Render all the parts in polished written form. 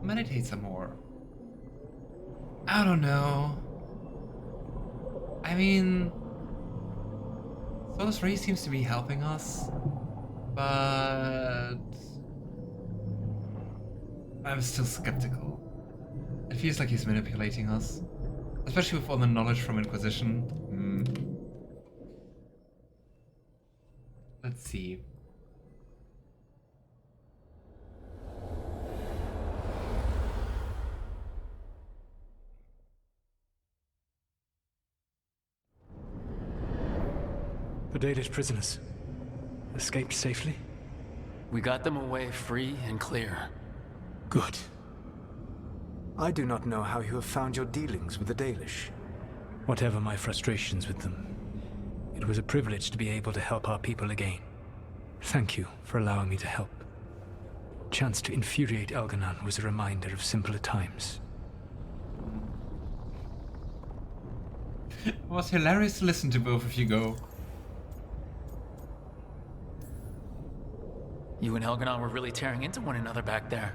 meditate some more. I don't know. I mean, Solas really seems to be helping us, but I'm still skeptical. It feels like he's manipulating us, especially with all the knowledge from Inquisition. Let's see. The Dalish prisoners escaped safely? We got them away free and clear. Good. I do not know how you have found your dealings with the Dalish. Whatever my frustrations with them, it was a privilege to be able to help our people again. Thank you for allowing me to help. Chance to infuriate Elganon was a reminder of simpler times. It was hilarious to listen to both of you go. You and Elganon were really tearing into one another back there.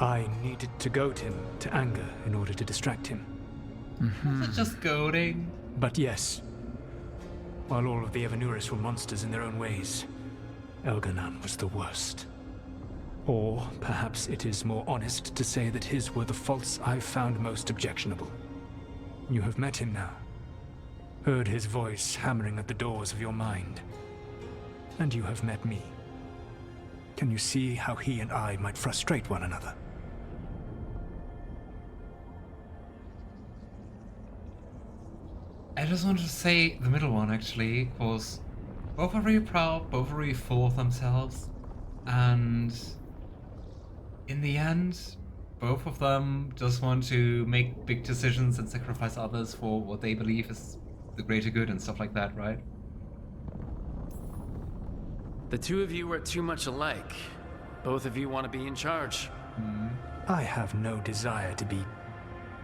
I needed to goad him to anger in order to distract him. Was it just goading? But yes, while all of the Evanuris were monsters in their own ways, Elganon was the worst. Or perhaps it is more honest to say that his were the faults I found most objectionable. You have met him now, heard his voice hammering at the doors of your mind, and you have met me. Can you see how he and I might frustrate one another? I just wanted to say the middle one actually, because both are really proud, both are really full of themselves, and in the end, both of them just want to make big decisions and sacrifice others for what they believe is the greater good and stuff like that, right? The two of you are too much alike. Both of you want to be in charge. I have no desire to be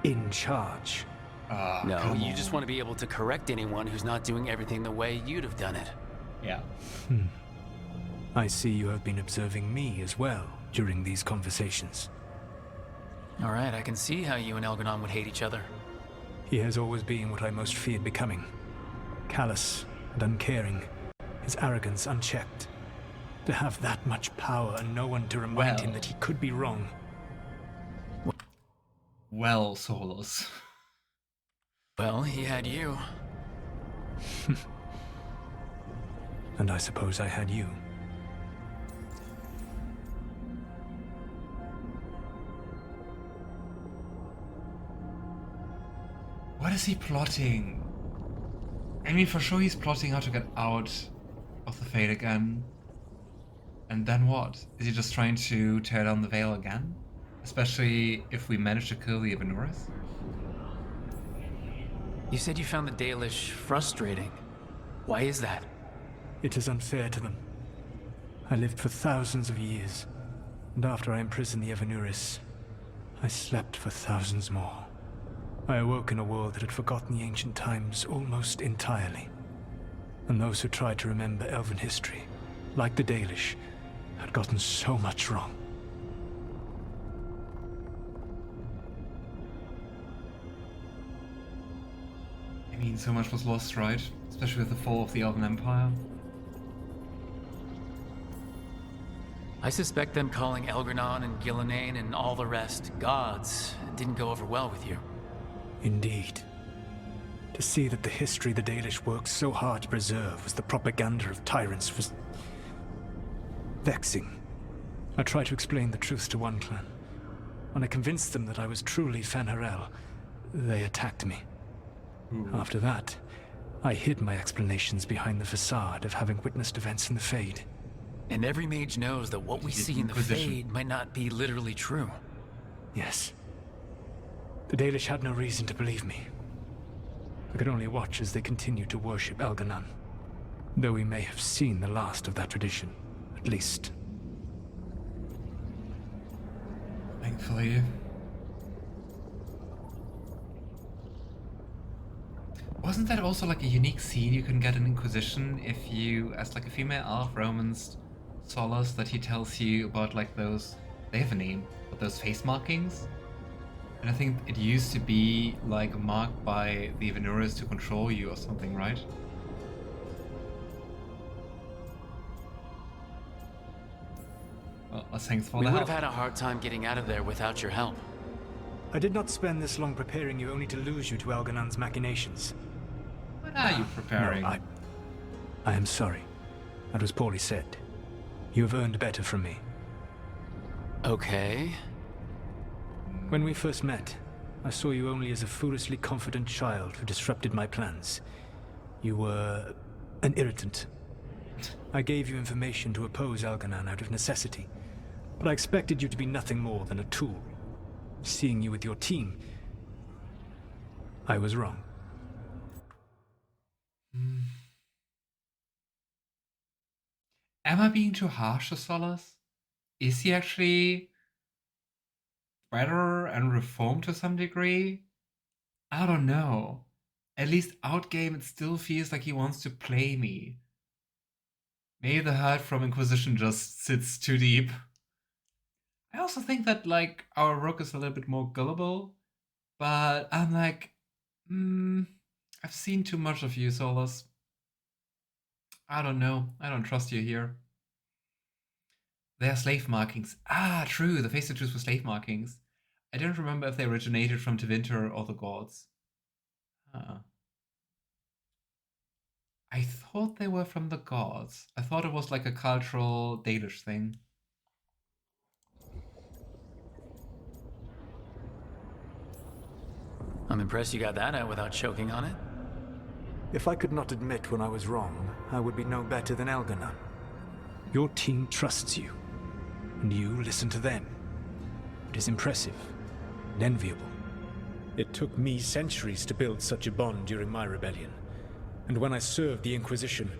in charge. No, you just want to be able to correct anyone who's not doing everything the way you'd have done it. Yeah. I see you have been observing me as well during these conversations. All right, I can see how you and Elganon would hate each other. He has always been what I most feared becoming. Callous and uncaring, his arrogance unchecked. To have that much power and no one to remind him that he could be wrong. Well, Solas. Well, he had you. And I suppose I had you. What is he plotting? I mean, for sure he's plotting how to get out of the Fade again. And then what? Is he just trying to tear down the Veil again? Especially if we manage to kill the Evanuris? You said you found the Dalish frustrating. Why is that? It is unfair to them. I lived for thousands of years, and after I imprisoned the Evanuris, I slept for thousands more. I awoke in a world that had forgotten the ancient times almost entirely. And those who tried to remember Elven history, like the Dalish, had gotten so much wrong. I mean, so much was lost, right? Especially with the fall of the Elven Empire. I suspect them calling Elganon and Gillenane and all the rest gods didn't go over well with you. Indeed. To see that the history the Dalish worked so hard to preserve was the propaganda of tyrants was vexing. I tried to explain the truth to one clan. When I convinced them that I was truly Fen'Harel, they attacked me. After that, I hid my explanations behind the facade of having witnessed events in the Fade. And every mage knows that what we see in the Fade might not be literally true. Yes. The Dalish had no reason to believe me. I could only watch as they continued to worship Elganon, though we may have seen the last of that tradition, at least. Thankfully. Wasn't that also like a unique seed you can get in Inquisition if you, as like a female elf, romanced Solas, that he tells you about like those, they have a name, with those face markings. And I think it used to be like marked by the Venuris to control you or something, right? Well, thanks for We the would help. have had a hard time getting out of there without your help. I did not spend this long preparing you only to lose you to Elganan's machinations. What are you preparing? No, I am sorry. That was poorly said. You have earned better from me. Okay. When we first met, I saw you only as a foolishly confident child who disrupted my plans. You were an irritant. I gave you information to oppose Elganan out of necessity, but I expected you to be nothing more than a tool. Seeing you with your team, I was wrong. Am I being too harsh to Solas? Is he actually better and reformed to some degree? I don't know. At least outgame, it still feels like he wants to play me. Maybe the hurt from Inquisition just sits too deep. I also think that, like, our Rook is a little bit more gullible, but I'm like, I've seen too much of you, Solas. I don't know. I don't trust you here. They are slave markings. Ah, true. The face tattoos were slave markings. I don't remember if they originated from Tevinter or the gods. I thought they were from the gods. I thought it was like a cultural Dalish thing. I'm impressed you got that out without choking on it. If I could not admit when I was wrong, I would be no better than Elganan. Your team trusts you, and you listen to them. It is impressive and enviable. It took me centuries to build such a bond during my rebellion, and when I served the Inquisition,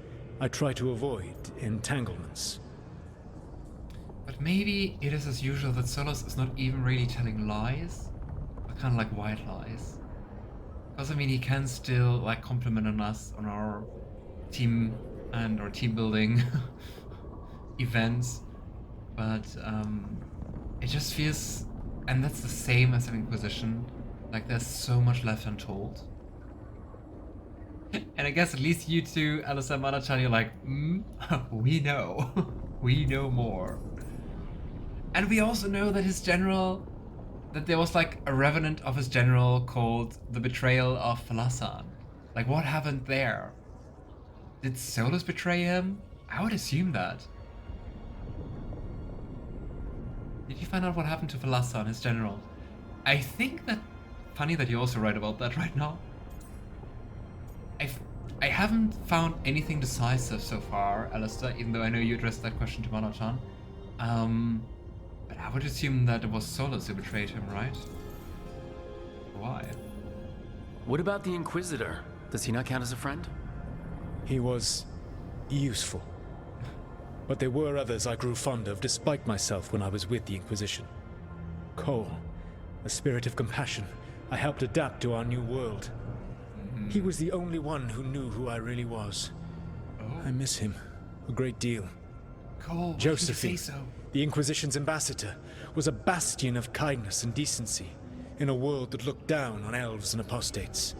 I try to avoid entanglements. But maybe it is as usual that Solas is not even really telling lies, but kind of like white lies. Because I mean, he can still like compliment on us on our team and our team building events, but it just feels, and that's the same as an Inquisition. Like there's so much left untold. And I guess at least you two, Alistair and Manachan, you're like, we know. We know more. And we also know that his general, that there was like a revenant of his general called the Betrayal of Falassan. Like what happened there? Did Solas betray him? I would assume that. Did you find out what happened to Falassan, his general? I think that, funny that you also write about that right now. I haven't found anything decisive so far, Alistair, even though I know you addressed that question to Manachan. But I would assume that it was Solas who betrayed him, right? Why? What about the Inquisitor? Does he not count as a friend? He was useful. But there were others I grew fond of despite myself when I was with the Inquisition. Cole, a spirit of compassion, I helped adapt to our new world. He was the only one who knew who I really was. I miss him a great deal. Cole, Josephine, so? the Inquisition's ambassador, was a bastion of kindness and decency in a world that looked down on elves and apostates.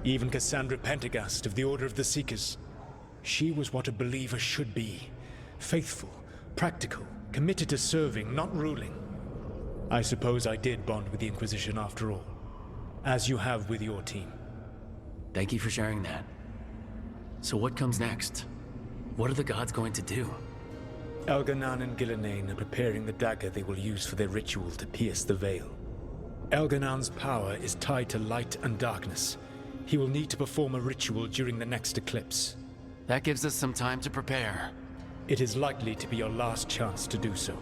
Even Cassandra Pendergast of the Order of the Seekers. She was what a believer should be. Faithful, practical, committed to serving, not ruling. I suppose I did bond with the Inquisition after all, as you have with your team. Thank you for sharing that. So what comes next? What are the gods going to do? Elganan and Ghilanane are preparing the dagger they will use for their ritual to pierce the veil. Elganan's power is tied to light and darkness. He will need to perform a ritual during the next eclipse. That gives us some time to prepare. It is likely to be your last chance to do so.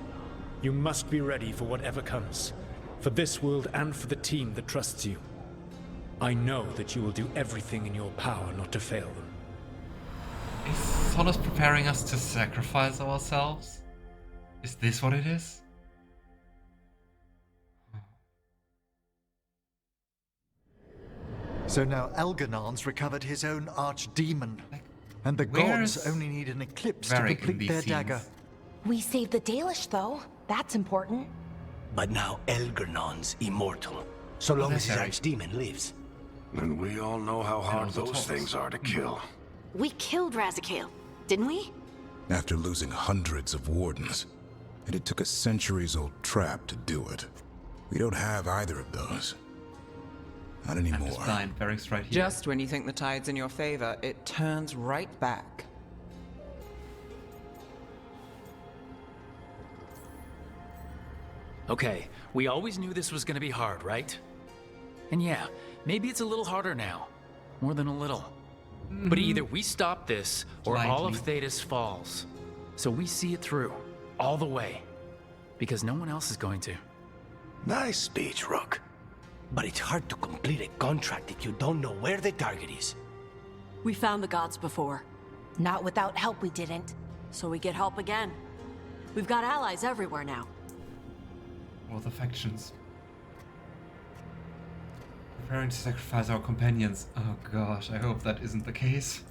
You must be ready for whatever comes, for this world and for the team that trusts you. I know that you will do everything in your power not to fail them. Is Solas preparing us to sacrifice ourselves? Is this what it is? So now Elganan's recovered his own archdemon, and the where's gods only need an eclipse to Varric in complete these their scenes? dagger. We saved the Dalish, though. That's important. But now Elgernon's immortal, so long as his that's archdemon lives. And we all know how hard also those talks. things are to kill. We killed Razikale, didn't we? After losing hundreds of wardens. And it took a centuries-old trap to do it. We don't have either of those. Not And anymore. this blind very straight here. Just when you think the tide's in your favor, it turns right back. Okay, we always knew this was gonna be hard, right? And yeah, maybe it's a little harder now. More than a little. But either we stop this, or all of Thedas falls. So we see it through, all the way. Because no one else is going to. Nice speech, Rook. But it's hard to complete a contract if you don't know where the target is. We found the gods before. Not without help we didn't. So we get help again. We've got allies everywhere now. All the factions. Preparing to sacrifice our companions. Oh gosh, I hope that isn't the case.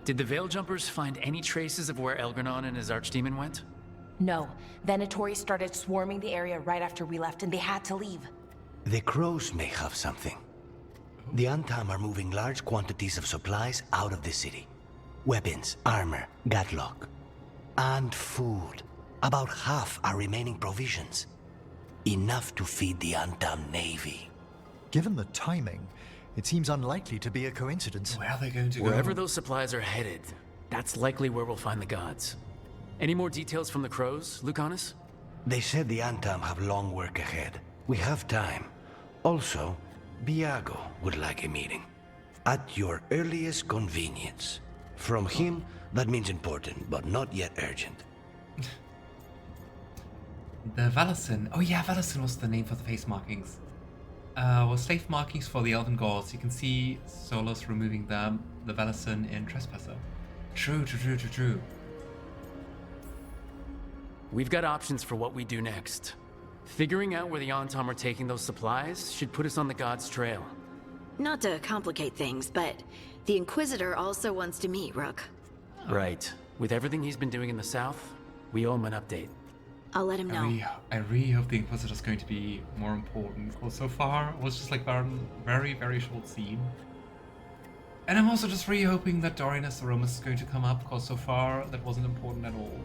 Did the Veil Jumpers find any traces of where Elgrenon and his archdemon went? No. Venatori started swarming the area right after we left, and they had to leave. The crows may have something. The Antam are moving large quantities of supplies out of the city. Weapons, armor, gatlock. And food. About half are remaining provisions. Enough to feed the Antam Navy. Given the timing, it seems unlikely to be a coincidence. Where are they going to Wherever go? those supplies are headed, that's likely where we'll find the gods. Any more details from the crows, Lucanis? They said the Antam have long work ahead. We have time. Also, Biago would like a meeting. At your earliest convenience. From him, that means important, but not yet urgent. The Valasin. Oh yeah, Valasin was the name for the face markings. Was slave markings for the Elven gods. You can see Solas removing them, the Valasin in Trespasser. True. We've got options for what we do next. Figuring out where the Antam are taking those supplies should put us on the gods' trail. Not to complicate things, but the Inquisitor also wants to meet Rook. Right. With everything he's been doing in the south, we owe him an update. I'll let him know. I really hope the Inquisitor's going to be more important, because so far it was just like a very, very short scene. And I'm also just really hoping that Dorian as the Romus is going to come up, because so far that wasn't important at all.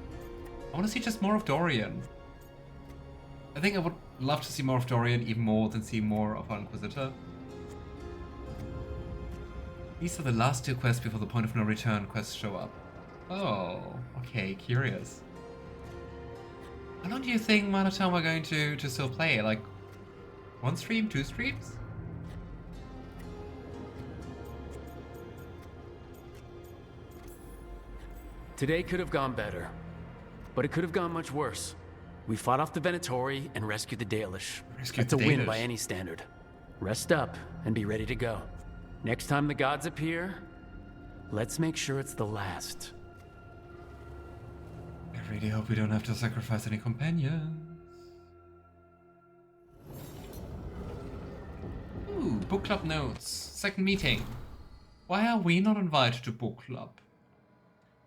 I want to see just more of Dorian. I think I would love to see more of Dorian even more than see more of our Inquisitor. These are the last two quests before the point of no return quests show up. Oh, okay, curious. How long do you think Monotone are going to still play? Like, 1 stream, 2 streams? Today could have gone better, but it could have gone much worse. We fought off the Venatori and rescued the Dalish. That's a win by any standard. Rest up and be ready to go. Next time the gods appear, let's make sure it's the last. I really hope we don't have to sacrifice any companions. Ooh, book club notes. Second meeting. Why are we not invited to book club?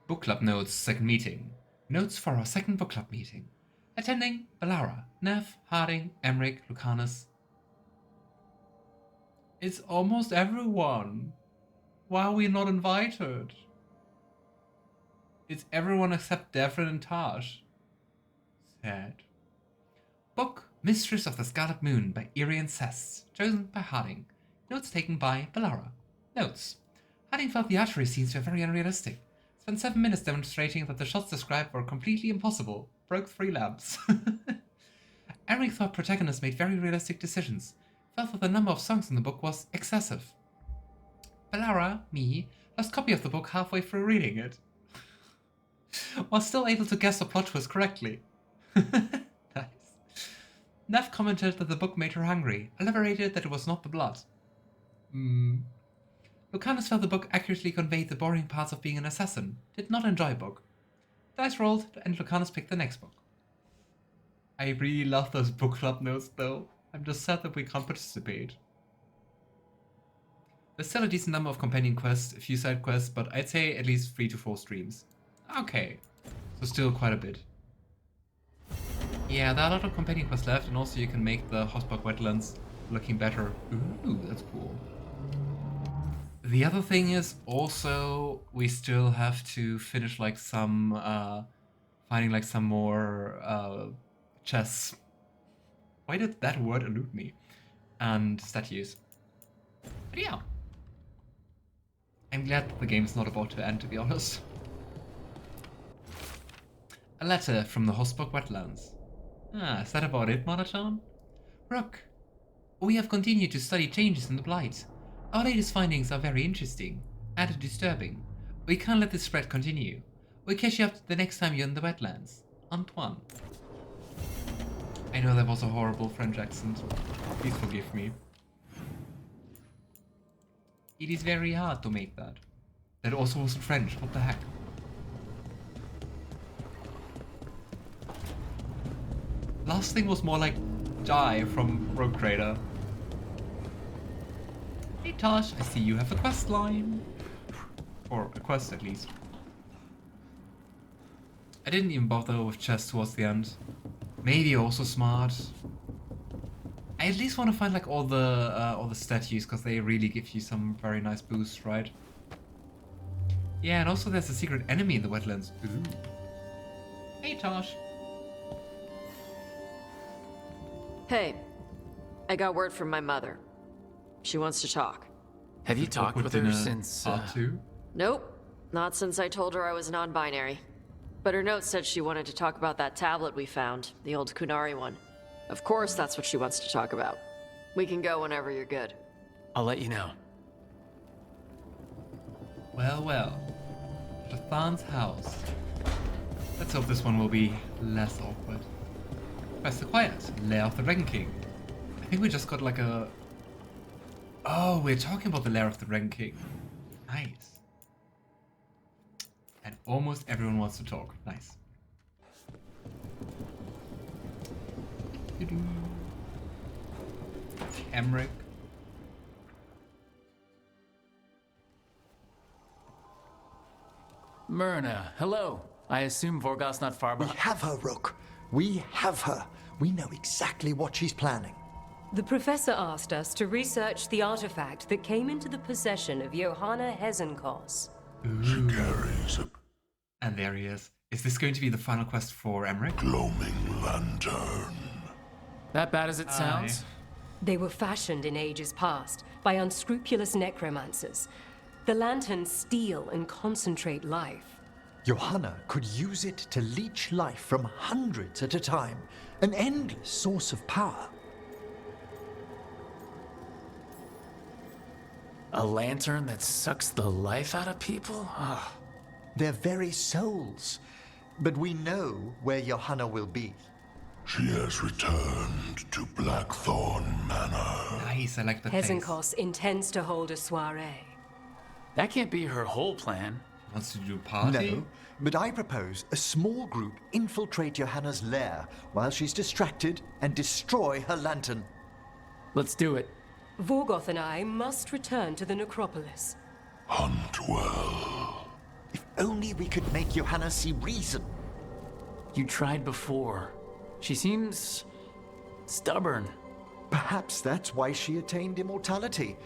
Book club notes, second meeting. Notes for our second book club meeting. Attending Bellara, Neve, Harding, Emmrich, Lucanis. It's almost everyone. Why are we not invited? It's everyone except Davrin and Taash. Sad. Book Mistress of the Scarlet Moon by Irian Cess, chosen by Harding. Notes taken by Bellara. Notes. Harding felt the archery scenes were very unrealistic. Spent 7 minutes demonstrating that the shots described were completely impossible. Broke 3 lamps. Emmrich thought protagonists made very realistic decisions. Felt that the number of songs in the book was excessive. Bellara, me, lost copy of the book halfway through reading it. Was still able to guess the plot twist correctly. Nice. Neve commented that the book made her hungry, elaborated that it was not the blood. Lucanis felt the book accurately conveyed the boring parts of being an assassin, did not enjoy book. Dice rolled, and Lucanis picked the next book. I really love those book club notes though. I'm just sad that we can't participate. There's still a decent number of companion quests, a few side quests, but I'd say at least 3 to 4 streams. Okay, so still quite a bit. Yeah, there are a lot of companion quests left, and also you can make the Hospok wetlands looking better. Ooh, that's cool. The other thing is also we still have to finish like some finding like some more chests. Why did that word elude me? And statues. But yeah. I'm glad that the game's not about to end, to be honest. A letter from the Hospok wetlands. Ah, is that about it, Monotone? Rook, we have continued to study changes in the Blight. Our latest findings are very interesting and disturbing. We can't let this spread continue. We'll catch you up the next time you're in the wetlands. Antoine. I know that was a horrible French accent. Please forgive me. It is very hard to make that. That also wasn't French, what the heck? Last thing was more like Jai from Rogue Trader. Hey Taash, I see you have a quest line. Or a quest at least. I didn't even bother with chests towards the end. Maybe also smart. I at least want to find like all the statues, because they really give you some very nice boosts, right? Yeah, and also there's a secret enemy in the wetlands. Ooh. Hey Taash. Hey, I got word from my mother. She wants to talk. Have you talked with her since... Part 2? Nope, not since I told her I was non-binary. But her note said she wanted to talk about that tablet we found, the old Qunari one. Of course that's what she wants to talk about. We can go whenever you're good. I'll let you know. Well, well. Jathan's house. Let's hope this one will be less awkward. Press the quiet. Lair of the Dragon King. I think we just got like a... Oh, we're talking about the Lair of the Dragon King. Nice. And almost everyone wants to talk. Nice. Emmrich. Myrna, hello. I assume Vorgos's not far We behind. have her, Rook. We have her. We know exactly what she's planning. The professor asked us to research the artifact that came into the possession of Johanna Hezenkos. She carries a And there he is. Is this going to be the final quest for Emmrich? gloaming lantern. That bad as it sounds? They were fashioned in ages past by unscrupulous necromancers. The lanterns steal and concentrate life. Johanna could use it to leech life from hundreds at a time. An endless source of power. A lantern that sucks the life out of people? Ah. Their very souls. But we know where Johanna will be. She has returned to Blackthorn Manor. Nice, I like the place. Hezenkos intends to hold a soiree. That can't be her whole plan. Wants to do a party? No, but I propose a small group infiltrate Johanna's lair while she's distracted and destroy her lantern. Let's do it. Vorgoth and I must return to the necropolis. Hunt well. If only we could make Johanna see reason. You tried before. She seems stubborn. Perhaps that's why she attained immortality,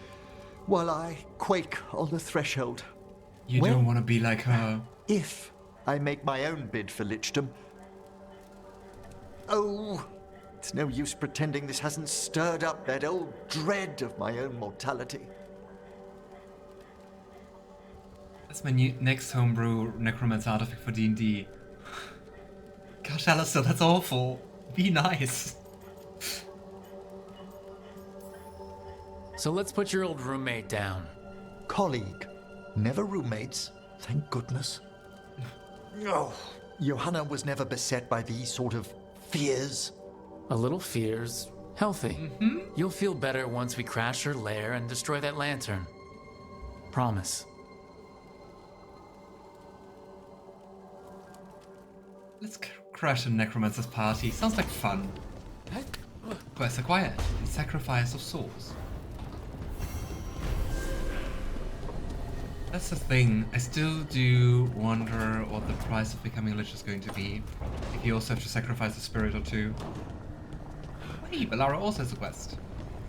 while I quake on the threshold. You don't want to be like her. If I make my own bid for lichdom. Oh, it's no use pretending this hasn't stirred up that old dread of my own mortality. That's my next homebrew necromancer artifact for D&D. Gosh, Alistair, that's awful. Be nice. So let's put your old roommate down. Colleague, never roommates, thank goodness. Oh, Johanna was never beset by these sort of fears. A little fear's healthy. You'll feel better once we crash her lair and destroy that lantern. Promise. Let's crash a necromancer's party. Sounds like fun. Quest acquired. Sacrifice of souls. That's the thing. I still do wonder what the price of becoming a lich is going to be. If you also have to sacrifice a spirit or two. Hey, Bellara also has a quest.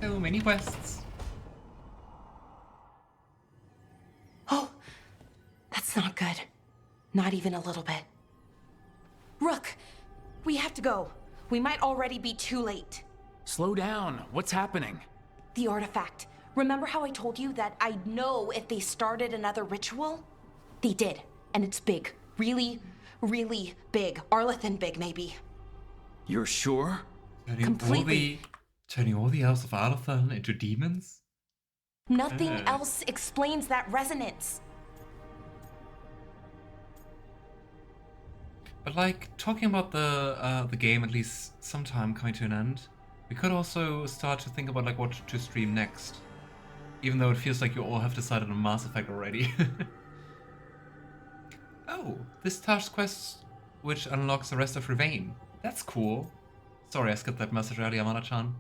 So many quests. Oh, that's not good. Not even a little bit. Rook, we have to go. We might already be too late. Slow down. What's happening? The artifact. Remember how I told you that I'd know if they started another ritual? They did, and it's big. Really, really big. Arlethan big, maybe. You're sure? Completely. Turning all the elves of Arlethan into demons? Nothing else explains that resonance. But like, talking about the game at least sometime coming to an end, we could also start to think about like what to stream next. Even though it feels like you all have decided on Mass Effect already. Oh, this Taash quest which unlocks the rest of Rivain. That's cool. Sorry, I skipped that message earlier, Mana-chan.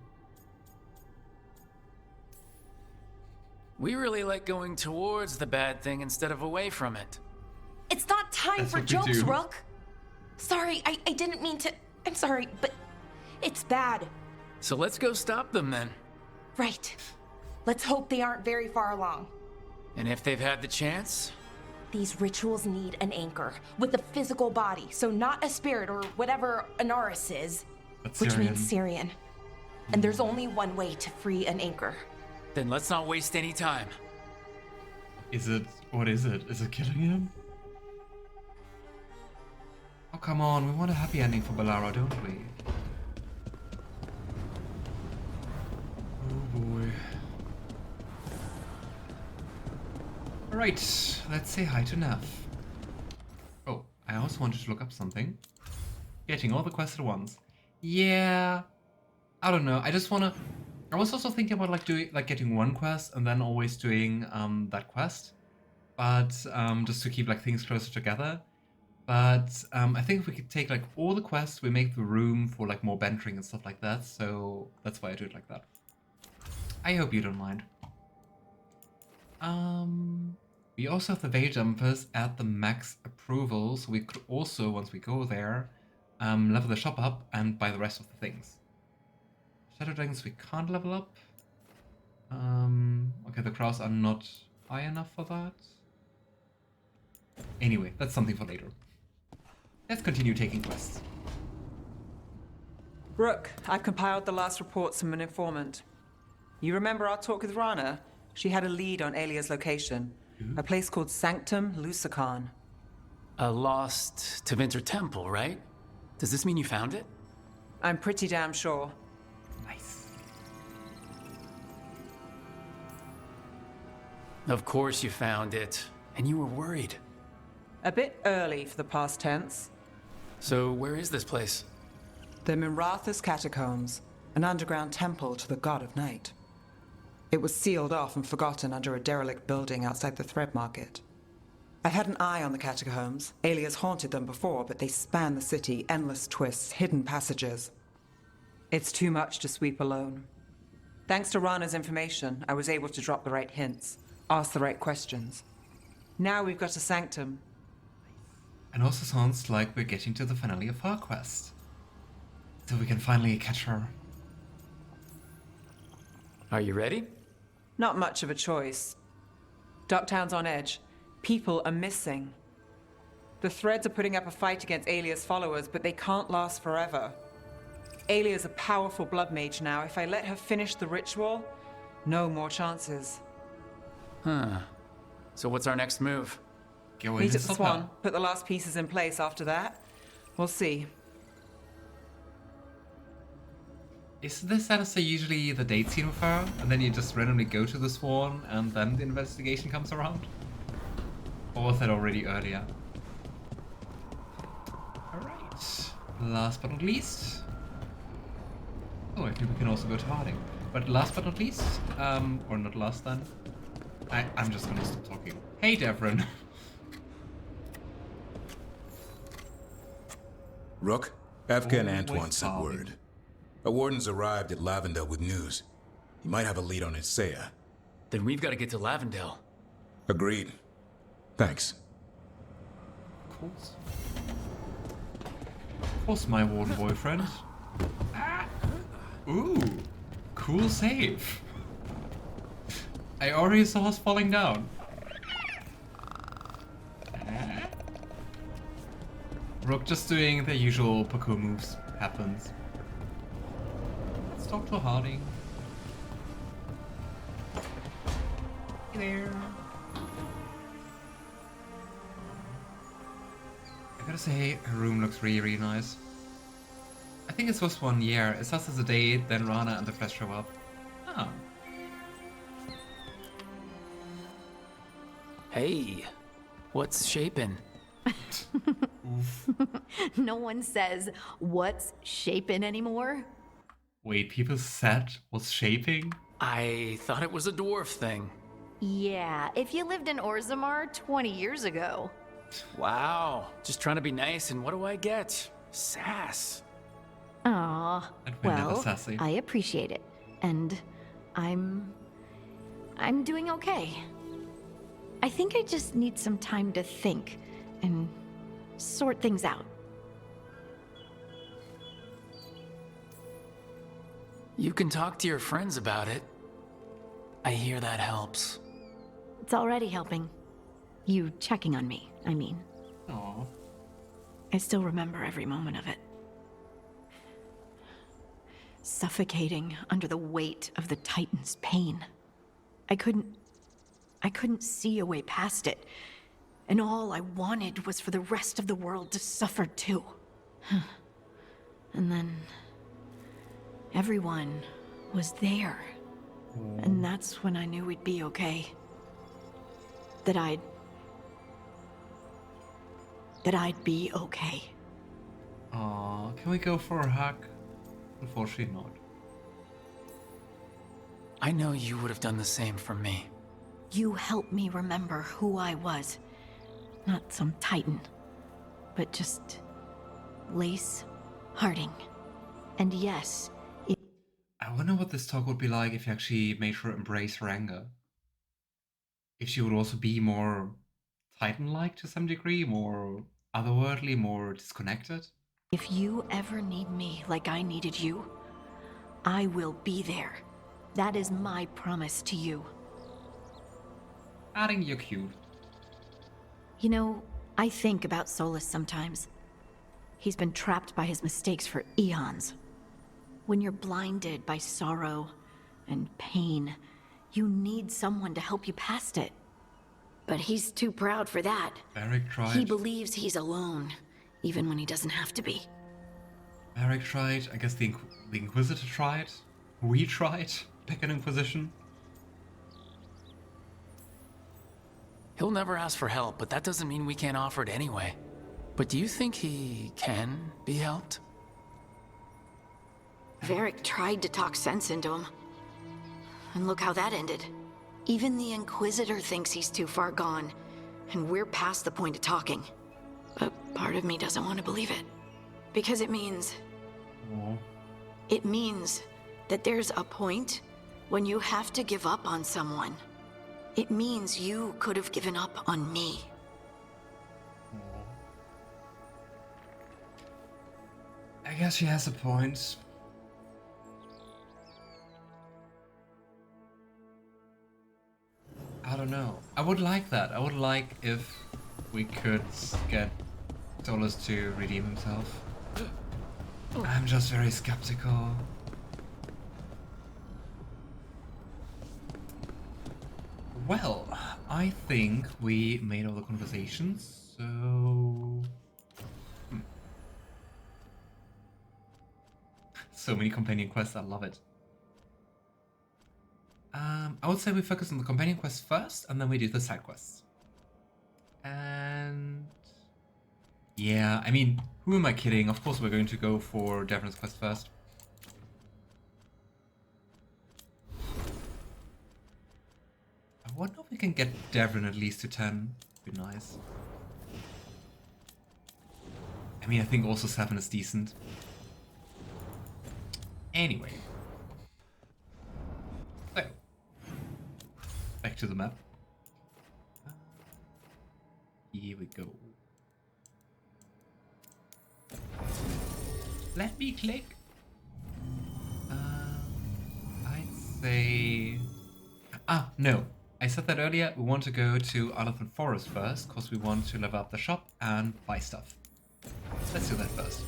We really like going towards the bad thing instead of away from it. It's not time for jokes, Rook. Sorry, I didn't mean to. I'm sorry, but it's bad. So let's go stop them then. Right. Let's hope they aren't very far along. And if they've had the chance? These rituals need an anchor with a physical body, so not a spirit or whatever Anaris is, which means Syrian. And there's only one way to free an anchor. Then let's not waste any time. Is it? What is it? Is it killing him? Oh, come on. We want a happy ending for Bellara, don't we? Oh boy. Alright, let's say hi to Neve. Oh, I also wanted to look up something. Getting all the quests at once. Yeah, I don't know. I just wanna. I was also thinking about getting one quest and then always doing that quest, but just to keep like things closer together. But I think if we could take like all the quests, we make the room for like more bantering and stuff like that. So that's why I do it like that. I hope you don't mind. We also have the veil jumpers at the max approval, so we could also, once we go there, level the shop up and buy the rest of the things. Shadow dragons we can't level up. Okay, the crows are not high enough for that. Anyway, that's something for later. Let's continue taking quests. Rook, I've compiled the last reports from an informant. You remember our talk with Rana? She had a lead on Alia's location. A place called Sanctum Lucanis. A lost Tevinter temple, right? Does this mean you found it? I'm pretty damn sure. Nice. Of course you found it. And you were worried. A bit early for the past tense. So where is this place? The Mirathas Catacombs, an underground temple to the god of night. It was sealed off and forgotten under a derelict building outside the Thread Market. I've had an eye on the catacombs. Alias haunted them before, but they span the city, endless twists, hidden passages. It's too much to sweep alone. Thanks to Rana's information, I was able to drop the right hints, ask the right questions. Now we've got a sanctum. And also sounds like we're getting to the finale of our quest. So we can finally catch her. Are you ready? Not much of a choice. Ducktown's on edge. People are missing. The Threads are putting up a fight against Alia's followers, but they can't last forever. Alia's a powerful blood mage now. If I let her finish the ritual, no more chances. Huh. So what's our next move? Meet at the Swan. Put the last pieces in place after that. We'll see. Is this Sinister usually the date scene with her, and then you just randomly go to the Swan, and then the investigation comes around? Or was that already earlier? Alright. Last but not least... Oh, I think we can also go to Harding. But last but not least, or not last then, I'm just gonna stop talking. Hey, Davrin. Rook, Evka and Antoine sent word. A warden's arrived at Lavendel with news. He might have a lead on Isaiah. Then we've got to get to Lavendel. Agreed. Thanks. Of course. Of course, my warden boyfriend. Ooh, cool save. I already saw us falling down. Rook just doing the usual parkour moves happens. Let's talk to Harding. Hey there. I gotta say, her room looks really, really nice. I think it's just 1 year. It starts as a day, then Rana and the Flesh show up. Ah. Hey, what's shaping? No one says what's shaping anymore. Wait, people said what's shaping? I thought it was a dwarf thing. Yeah, if you lived in Orzammar 20 years ago. Wow, just trying to be nice, and what do I get? Sass. Aw, well, I appreciate it, and I'm doing okay. I think I just need some time to think and sort things out. You can talk to your friends about it. I hear that helps. It's already helping. You checking on me, I mean. Aww. I still remember every moment of it. Suffocating under the weight of the Titan's pain. I couldn't see a way past it. And all I wanted was for the rest of the world to suffer too. And then everyone was there. And that's when I knew we'd be okay. That I'd be okay. Aw, can we go for a hug? Unfortunately not. I know you would have done the same for me. You helped me remember who I was. Not some titan, but just Lace Harding. And yes, I wonder what this talk would be like if you actually made her embrace her anger. If she would also be more Titan-like to some degree, more otherworldly, more disconnected. If you ever need me like I needed you, I will be there. That is my promise to you. Adding you're cute. You know, I think about Solas sometimes. He's been trapped by his mistakes for eons. When you're blinded by sorrow and pain, you need someone to help you past it. But he's too proud for that. Varric tried. He believes he's alone, even when he doesn't have to be. Varric tried. I guess the Inquisitor tried. We tried. Pick an Inquisition. He'll never ask for help, but that doesn't mean we can't offer it anyway. But do you think he can be helped? Varric tried to talk sense into him. And look how that ended. Even the Inquisitor thinks he's too far gone, and we're past the point of talking. But part of me doesn't want to believe it. Because it means... It means that there's a point when you have to give up on someone. It means you could have given up on me. I guess she has a point. I don't know. I would like that. I would like if we could get Solas to redeem himself. I'm just very skeptical. Well, I think we made all the conversations, so... So many companion quests, I love it. I would say we focus on the companion quest first, and then we do the side quests. And... yeah, I mean, who am I kidding? Of course we're going to go for Davrin's quest first. I wonder if we can get Davrin at least to 10. Would be nice. I mean, I think also 7 is decent. Anyway. So. Back to the map. Here we go. Let me click. I'd say... Ah, no. I said that earlier. We want to go to Elephant Forest first, because we want to level up the shop and buy stuff. Let's do that first.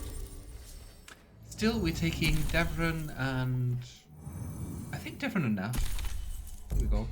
Still, we're taking Davrin and... I think Davrin and Nav. Here we go.